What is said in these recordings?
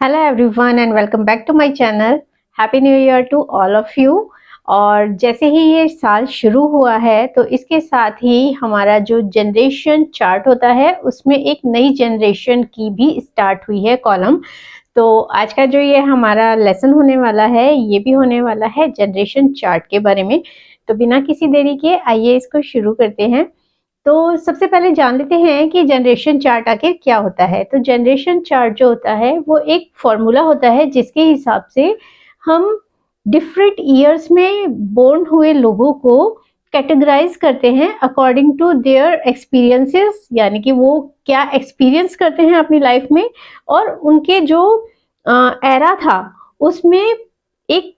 Hello everyone and welcome back to my channel. Happy new year to all of you. और जैसे ही ये साल शुरू हुआ है तो इसके साथ ही हमारा जो जनरेशन चार्ट होता है उसमें एक नई जनरेशन की भी स्टार्ट हुई है कॉलम। तो आज का जो ये हमारा लेसन होने वाला है ये भी होने वाला है जनरेशन चार्ट के बारे में। तो बिना किसी देरी के आइए इसको शुरू करते हैं। तो सबसे पहले जान लेते हैं कि जनरेशन चार्ट आखिर क्या होता है। तो जनरेशन चार्ट जो होता है वो एक फॉर्मूला होता है जिसके हिसाब से हम डिफरेंट ईयर्स में बोर्न हुए लोगों को कैटेगराइज करते हैं अकॉर्डिंग टू देयर एक्सपीरियंसेस, यानी कि वो क्या एक्सपीरियंस करते हैं अपनी लाइफ में और उनके जो एरा था उसमें एक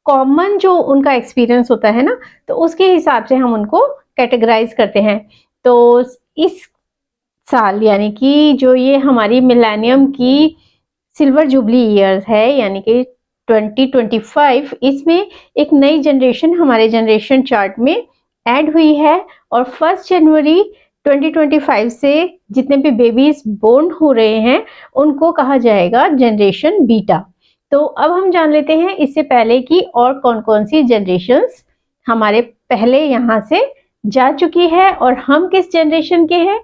कॉमन जो उनका एक्सपीरियंस होता है ना, तो उसके हिसाब से हम उनको कैटेगराइज करते हैं। तो इस साल यानी कि जो ये हमारी मिलेनियम की सिल्वर जुबली ईयर है यानी कि 2025, इसमें एक नई जनरेशन हमारे जनरेशन चार्ट में ऐड हुई है और 1 जनवरी 2025 से जितने भी बेबीज बोर्न हो रहे हैं उनको कहा जाएगा जनरेशन बीटा। तो अब हम जान लेते हैं इससे पहले कि और कौन कौन सी जनरेशंस हमारे पहले यहाँ से जा चुकी है और हम किस जनरेशन के हैं।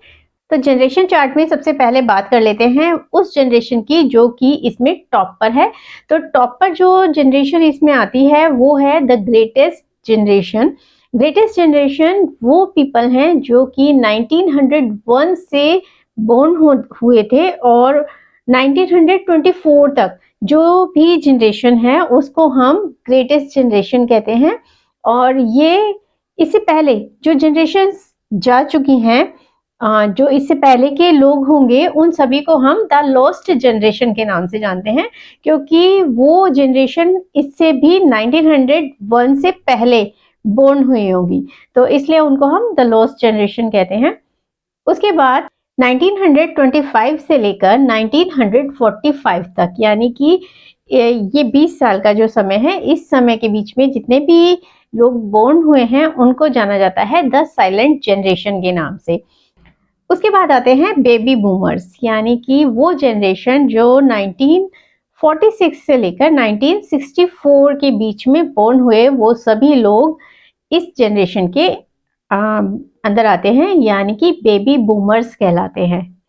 तो जनरेशन चार्ट में सबसे पहले बात कर लेते हैं उस जनरेशन की जो कि इसमें टॉप पर है। तो टॉप पर जो जनरेशन इसमें आती है वो है the greatest generation. Greatest generation वो पीपल हैं जो कि 1901 से बोर्न हुए थे और 1924 तक जो भी जनरेशन है उसको हम ग्रेटेस्ट जनरेशन कहते हैं। और ये इससे पहले जो जनरेशन जा चुकी हैं, जो इससे पहले के लोग होंगे उन सभी को हम द लॉस्ट जनरेशन के नाम से जानते हैं, क्योंकि वो जनरेशन इससे भी 1901 से पहले बोर्न हुई होगी, तो इसलिए उनको हम द लॉस्ट जनरेशन कहते हैं। उसके बाद 1925 से लेकर 1945 तक यानी कि ये 20 साल का जो समय है, इस समय के बीच में जितने भी लोग बोर्न हुए हैं उनको जाना जाता है द साइलेंट जनरेशन के नाम से। उसके बाद आते हैं बेबी बूमर्स, यानी कि वो जनरेशन जो 1946 से लेकर 1964 के बीच में बोर्न हुए, वो सभी लोग इस जनरेशन के अंदर आते हैं यानी कि बेबी बूमर्स कहलाते हैं।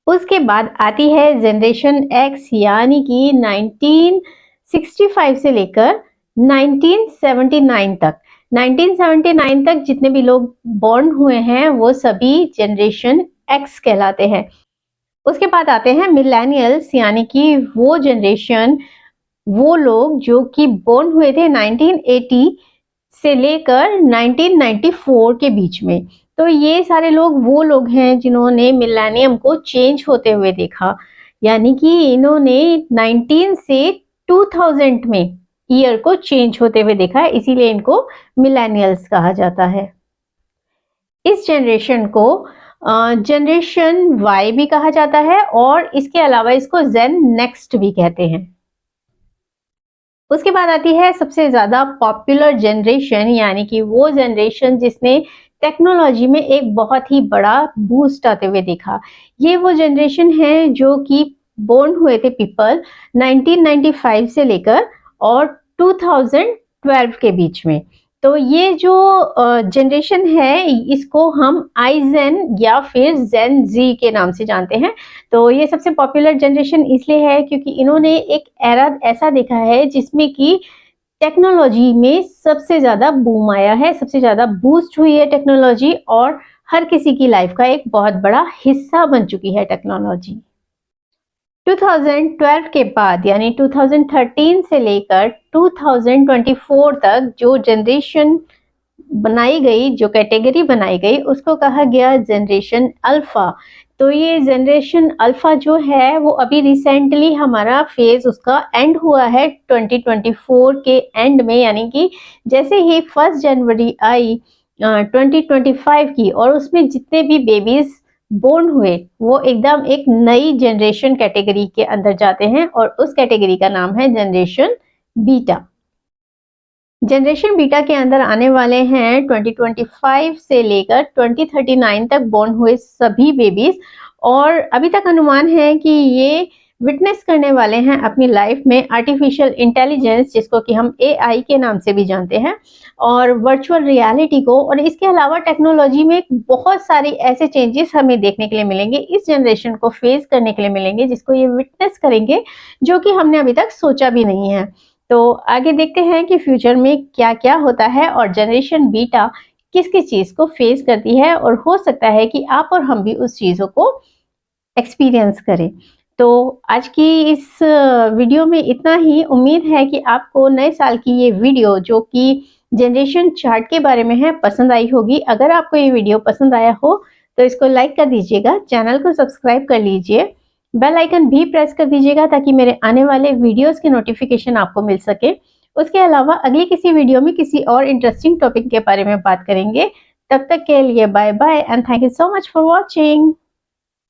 उसके बाद आती है जनरेशन एक्स, यानी कि 1965 से लेकर 1979 तक। 1979 तक जितने भी लोग बोर्न हुए हैं वो सभी जनरेशन एक्स कहलाते हैं। उसके बाद आते हैं मिलेनियल्स, यानी कि वो जनरेशन वो लोग जो कि बोर्न हुए थे 1980 से लेकर 1994 के बीच में। तो ये सारे लोग वो लोग हैं जिन्होंने मिलेनियम को चेंज होते हुए देखा, यानी कि इन्होंने 19 से 2000 में ईयर को चेंज होते हुए देखा है, इसीलिए इनको मिलेनियल्स कहा जाता है। इस जनरेशन को जनरेशन वाई भी कहा जाता है और इसके अलावा इसको जेन नेक्स्ट भी कहते हैं। उसके बाद आती है सबसे ज्यादा पॉपुलर जनरेशन, यानी कि वो जनरेशन जिसने टेक्नोलॉजी में एक बहुत ही बड़ा बूस्ट आते हुए देखा। ये वो जनरेशन है जो कि बोर्न हुए थे पीपल 1995 से लेकर और 2012 के बीच में। तो ये जो जनरेशन है इसको हम आईजेन या फिर जेन जी के नाम से जानते हैं। तो ये सबसे पॉपुलर जनरेशन इसलिए है क्योंकि इन्होंने एक एरा ऐसा देखा है जिसमें कि टेक्नोलॉजी में सबसे ज्यादा बूम आया है, सबसे ज्यादा बूस्ट हुई है टेक्नोलॉजी और हर किसी की लाइफ का एक बहुत बड़ा हिस्सा बन चुकी है टेक्नोलॉजी। 2012 के बाद यानी 2013 से लेकर 2024 तक जो जनरेशन बनाई गई, जो कैटेगरी बनाई गई, उसको कहा गया जनरेशन अल्फा। तो ये जनरेशन अल्फा जो है वो अभी रिसेंटली हमारा फेज उसका एंड हुआ है 2024 के एंड में, यानी कि जैसे ही 1 जनवरी आई 2025 की और उसमें जितने भी बेबीज बोर्न हुए वो एकदम एक नई जनरेशन कैटेगरी के अंदर जाते हैं और उस कैटेगरी का नाम है जनरेशन बीटा। जनरेशन बीटा के अंदर आने वाले हैं 2025 से लेकर 2039 तक बोर्न हुए सभी बेबीज और अभी तक अनुमान है कि ये विटनेस करने वाले हैं अपनी लाइफ में आर्टिफिशियल इंटेलिजेंस, जिसको कि हम एआई के नाम से भी जानते हैं, और वर्चुअल रियलिटी को। और इसके अलावा टेक्नोलॉजी में बहुत सारी ऐसे चेंजेस हमें देखने के लिए मिलेंगे, इस जनरेशन को फेस करने के लिए मिलेंगे, जिसको ये विटनेस करेंगे, जो कि हमने अभी तक सोचा भी नहीं है। तो आगे देखते हैं कि फ्यूचर में क्या क्या होता है और जनरेशन बीटा किस किस चीज को फेस करती है, और हो सकता है कि आप और हम भी उस चीजों को एक्सपीरियंस करें। तो आज की इस वीडियो में इतना ही। उम्मीद है कि आपको नए साल की ये वीडियो, जो कि जनरेशन चार्ट के बारे में है, पसंद आई होगी। अगर आपको ये वीडियो पसंद आया हो तो इसको लाइक कर दीजिएगा, चैनल को सब्सक्राइब कर लीजिए, बेल आइकन भी प्रेस कर दीजिएगा ताकि मेरे आने वाले वीडियोस के नोटिफिकेशन आपको मिल सके। उसके अलावा अगली किसी वीडियो में किसी और इंटरेस्टिंग टॉपिक के बारे में बात करेंगे। तब तक के लिए bye bye and thank you so much for watching.